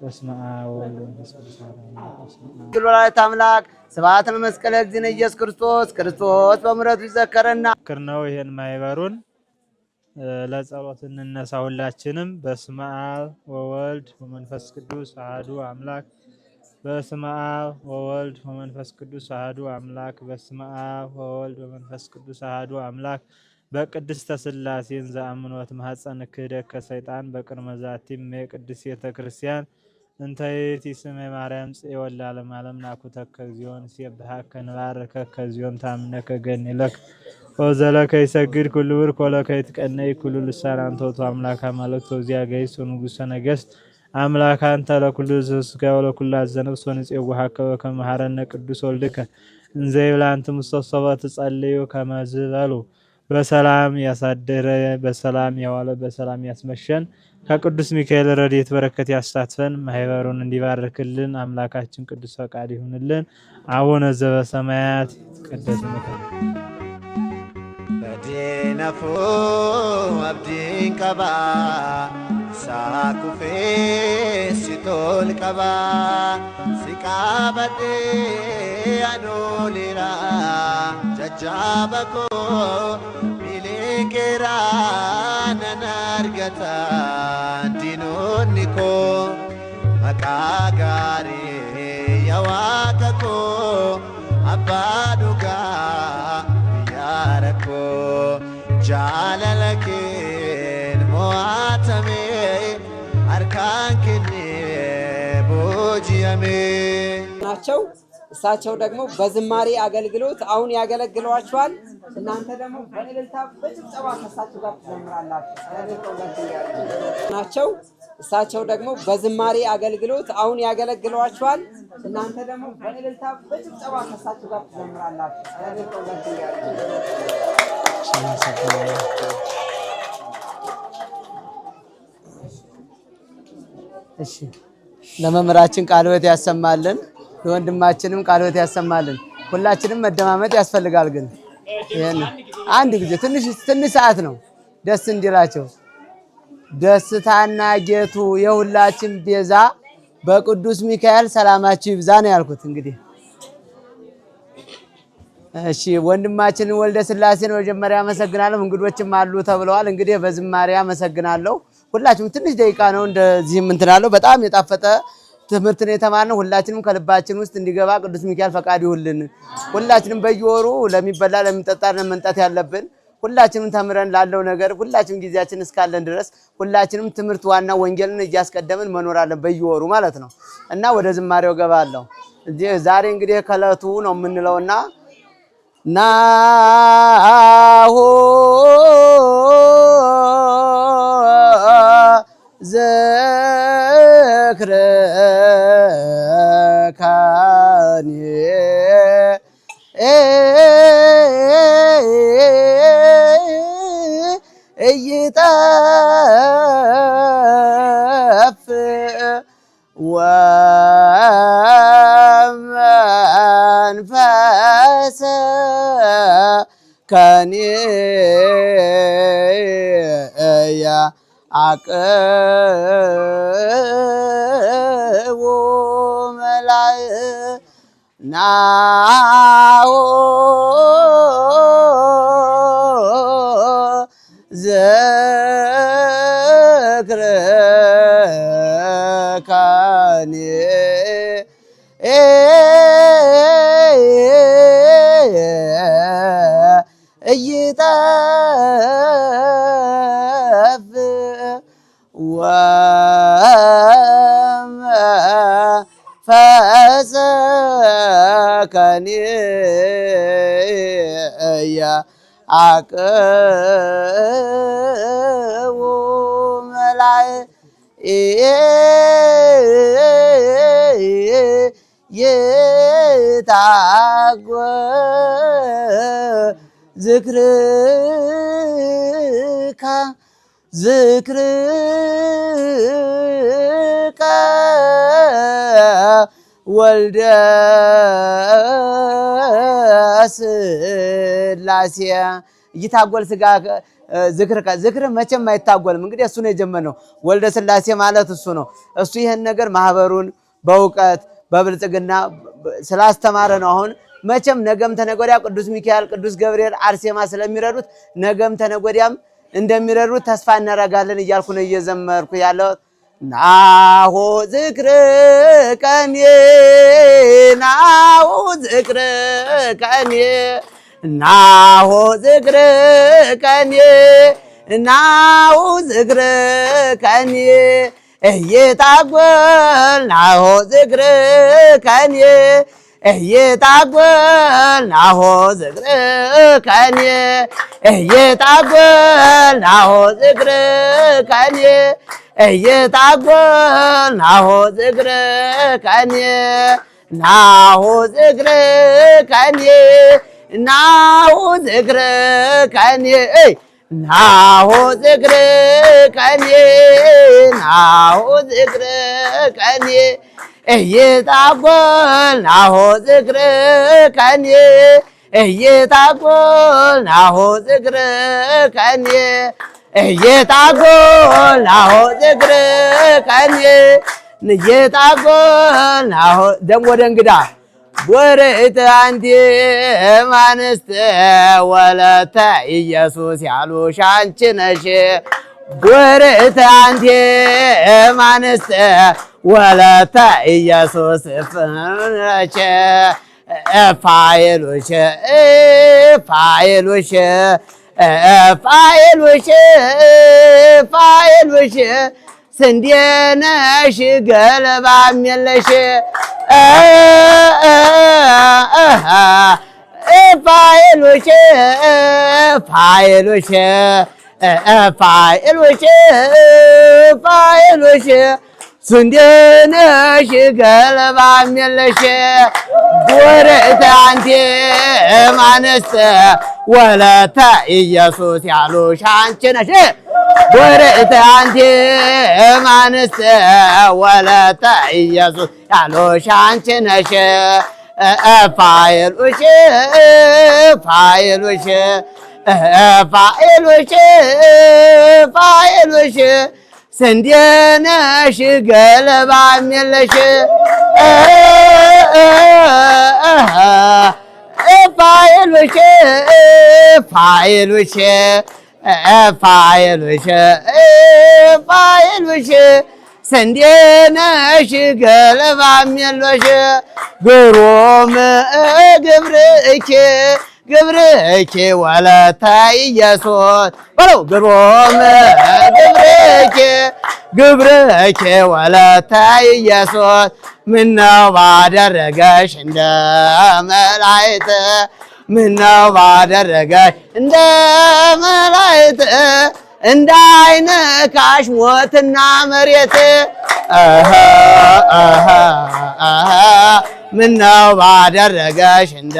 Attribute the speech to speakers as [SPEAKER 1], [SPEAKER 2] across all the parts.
[SPEAKER 1] በስመ አብ ወወልድ ወመንፈስ ቅዱስ አሐዱ አምላክ።
[SPEAKER 2] ወላዲተ አምላክ ስብሐት ለመስቀለ እግዚእነ ኢየሱስ ክርስቶስ በምሕረቱ ይዘከረና
[SPEAKER 1] ነው። ይሄን ማይበሩን ለጸሎት እንነሳ ሁላችንም። በስመ አብ ወወልድ ወመንፈስ ቅዱስ አሐዱ አምላክ። በስመ አብ ወወልድ ወመንፈስ ቅዱስ አሐዱ አምላክ። በስመ አብ ወወልድ ወመንፈስ ቅዱስ አሐዱ አምላክ። በቅድስተ ሥላሴን ዘአምኖት ማኅፀን ክህደት ከሰይጣን በቅድመ ዛቲም የቅድስት ቤተ ክርስቲያን እንተ ይእቲ ስመ ማርያም ጽዮን ለዓለመ ዓለም ናኩተከ እግዚኦን ሲብሐከ ንባርከከ እግዚኦን ታምነከ ገኒለከ ወዘለከ ይሰግድ ኩሉ ብርክ ወለከ ይትቀነይ ኩሉ ልሳን አንተ ውእቱ አምላከ አማልክት ወእግዚአብሔር ወንጉሠ ነገሥት አምላክ አንተ ለኩሉ ዘሥጋ ወለኩሉ አዘነብስ ወንፄውሐከ በከመ መሐረነ ቅዱስ ወልድከ እንዘ ይብላ አንትሙ ሰብሰበ ትጸልዩ ከመ ዝበሉ በሰላም ያሳደረ በሰላም ያዋለ በሰላም ያስመሸን ከቅዱስ ሚካኤል ረድኤት በረከት ያሳትፈን። ማህበሩን እንዲባርክልን አምላካችን ቅዱስ ፈቃድ ይሁንልን። አቡነ ዘበሰማያት ይትቀደስ ስምከ
[SPEAKER 2] በዲነፉ አብዲን ቀባ ሳኩፌ ሲቶል ቀባ ሲቃበጤ አዶሊራ ጀጃበኮ ሚሊቄራ ነናርገታ ዲኖኒኮ መቃጋሪ የዋቀኮ አባዱጋ ያረኮ ጃለለኬን ሞአተሜ አርካንክኔ ቦጂየሜ
[SPEAKER 3] ናቸው። እሳቸው ደግሞ በዝማሬ አገልግሎት አሁን ያገለግሏቸዋል። እናንተ ደግሞ በእልልታ በጭብጨባ ከእሳቸው ጋር ትዘምራላችሁ ናቸው። እሳቸው ደግሞ በዝማሬ አገልግሎት አሁን ያገለግሏቸዋል። እናንተ ደግሞ በእልልታ በጭብጨባ ከእሳቸው ጋር ትዘምራላችሁ። እሺ ለመምህራችን ቃለ ሕይወት ያሰማልን፣ ለወንድማችንም ቃለ ሕይወት ያሰማልን። ሁላችንም መደማመጥ ያስፈልጋል። ግን ይሄን አንድ ጊዜ ትንሽ ሰዓት ነው ደስ እንዲላቸው። ደስታና ጌቱ የሁላችን ቤዛ በቅዱስ ሚካኤል ሰላማችሁ ይብዛ ነው ያልኩት። እንግዲህ እሺ ወንድማችንን ወልደ ሥላሴን መጀመሪያ አመሰግናለሁ። እንግዶችም አሉ ተብለዋል። እንግዲህ በዝማሬ አመሰግናለሁ። ሁላችንም ትንሽ ደቂቃ ነው እንደዚህ እንትናለው። በጣም የጣፈጠ ትምህርት ነው የተማርነው። ሁላችንም ከልባችን ውስጥ እንዲገባ ቅዱስ ሚካኤል ፈቃድ ይሁንልን። ሁላችንም በየወሩ ለሚበላ ለሚጠጣ ለመንጣት ያለብን ሁላችንም ተምረን ላለው ነገር ሁላችንም ጊዜያችን እስካለን ድረስ ሁላችንም ትምህርት ዋና ወንጌልን እያስቀደምን መኖር አለን በየወሩ ማለት ነው። እና ወደ ዝማሬው ገባለሁ። ዛሬ እንግዲህ ከለቱ ነው የምንለውና ናሁ ዘክረካኒ እይጠፍ ወመንፈሰ ከኒያ አቅቦ መላእ ናሁ ዘክረካኒ እይጠፍ ወመንፈሰ ከኒያ አቅቦ መላእ የታጎ ዝክርካ ወልደ ሥላሴ ይታጎል ስጋ ዝክር መቼም አይታጎልም። እንግዲህ እሱ ነው የጀመረው። ወልደ ሥላሴ ማለት እሱ ነው። እሱ ይህን ነገር ማህበሩን በእውቀት በብልጽግና ስላስተማረ ነው። አሁን መቼም ነገም ተነጎዲያ ቅዱስ ሚካኤል፣ ቅዱስ ገብርኤል፣ አርሴማ ስለሚረዱት ነገም ተነጎዲያም እንደሚረዱት ተስፋ እናደርጋለን እያልኩ ነው እየዘመርኩ ያለው። ናሁ ዝክርከኒ ናሁ ዝክርከኒ ናሁ ዝክርከኒ ናሁ ዝክርከኒ እየታጎል ናሁ ዝክርከኒ እየታጎል ናሁ ዝክርከኒ እየታጎል ናሁ ዝክርከኒ እየታጎል ናሁ ዝክርከኒ ናሁ ዝክርከኒ ናሁ ዝክርከኒ ናሁ ዝክርከኒ ናሁ ዝክርከኒ እየታጎል ናሁ ዝክርከኒ እየታጎል ናሁ ዝክርከኒ እየታጎል ናሁ ዝክርከኒ እየታጎል ናሁ ደግሞ ወደ እንግዳ ወርኢት አንቲ እማንስት ወለተ ኢየሱስ ያሉሽ አንቺ ነሽ። ወርኢት አንቲ እማንስት ወለተ ኢየሱስ ፍነች ፋይሉሽ ፋይሉሽ ፋይሉሽ ፋይሉሽ ስንዴ ነሽ ገለባም የለሽ ፋይሉሽ ፋይሉሽ ፋይሉሽ ፋይሉሽ ስንዴ ነሽ ገለባም የለሽ። ወርኢት አንቲ እማንስት ወለተ ኢየሱስ ያሉሽ አንቺ ነሽ። ወርኢት አንቲ እማንስት ወለተ ኢየሱስ ያሉሽ አንቺ ነሽ። ፋይሉሽ ፋይሉሽ ፋይሉሽ ፋይሉሽ ስንዴ ነሽ ገለባም የለሽ። ፋይሉሽ ፋይሉሽ ፋይሉሽ ፋይሉሽ ስንዴ ነሽ ገለባም የለሽ። ግሩም ግብርኪ ግብርኪ ወለተ ኢየሱስ በለው። ግሩም ግብርኪ ግብርኪ ወለተ ኢየሱስ ምነው ባደረገሽ እንደ መላእክት ምነው ባደረገሽ እንደ መላእክት እንዳይነካሽ ሞትና መሬት ምነው ባደረገሽ እንደ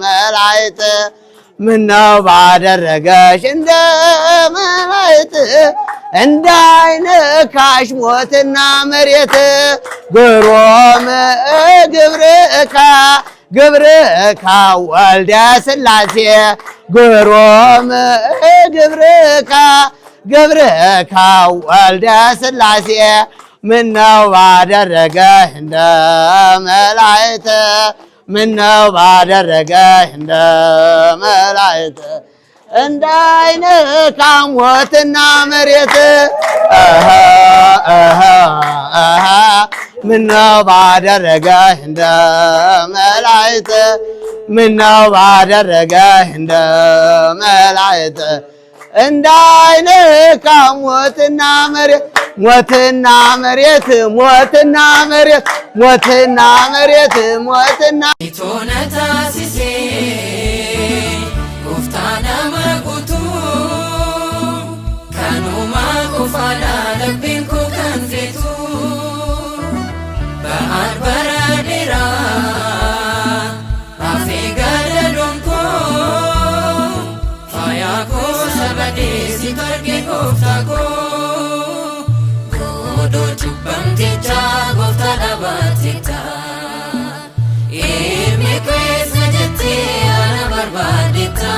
[SPEAKER 3] መላእክት ምነው ባደረገሽ እንደ መላእክት እንዳይነካሽ ሞትና መሬት። ግሩም ግብርከ ግብርከ ወልደ ሥላሴ ግሩም ግብርከ ግብርከ ወልደ ሥላሴ ምነው ባደረገህ እንደ መላእክት ምነው ባደረገህ እንደ መላእክት እንዳይነካ ሞትና መሬት ምነው ባደረገህ እንደ መላእክት ምነው ባደረገህ እንደ መላእክት እንዳይነካ ሞትና መሬት ሞትና መሬት ሞትና መሬት ሞትና መሬት ሞትና
[SPEAKER 4] ኢቶነታ ሲሴ ጉፍታና ማጉቱ ካኑማ ኩፋላ ለቢንኩ ከንፌቱ በአድበረ ዲራ አፌ ገደዶንኮ ፋያኮ ሰበዴ ሲፈርጌ ጎፍታኮ Bamticha gofta dabatita Imi kwes najati ana barbadita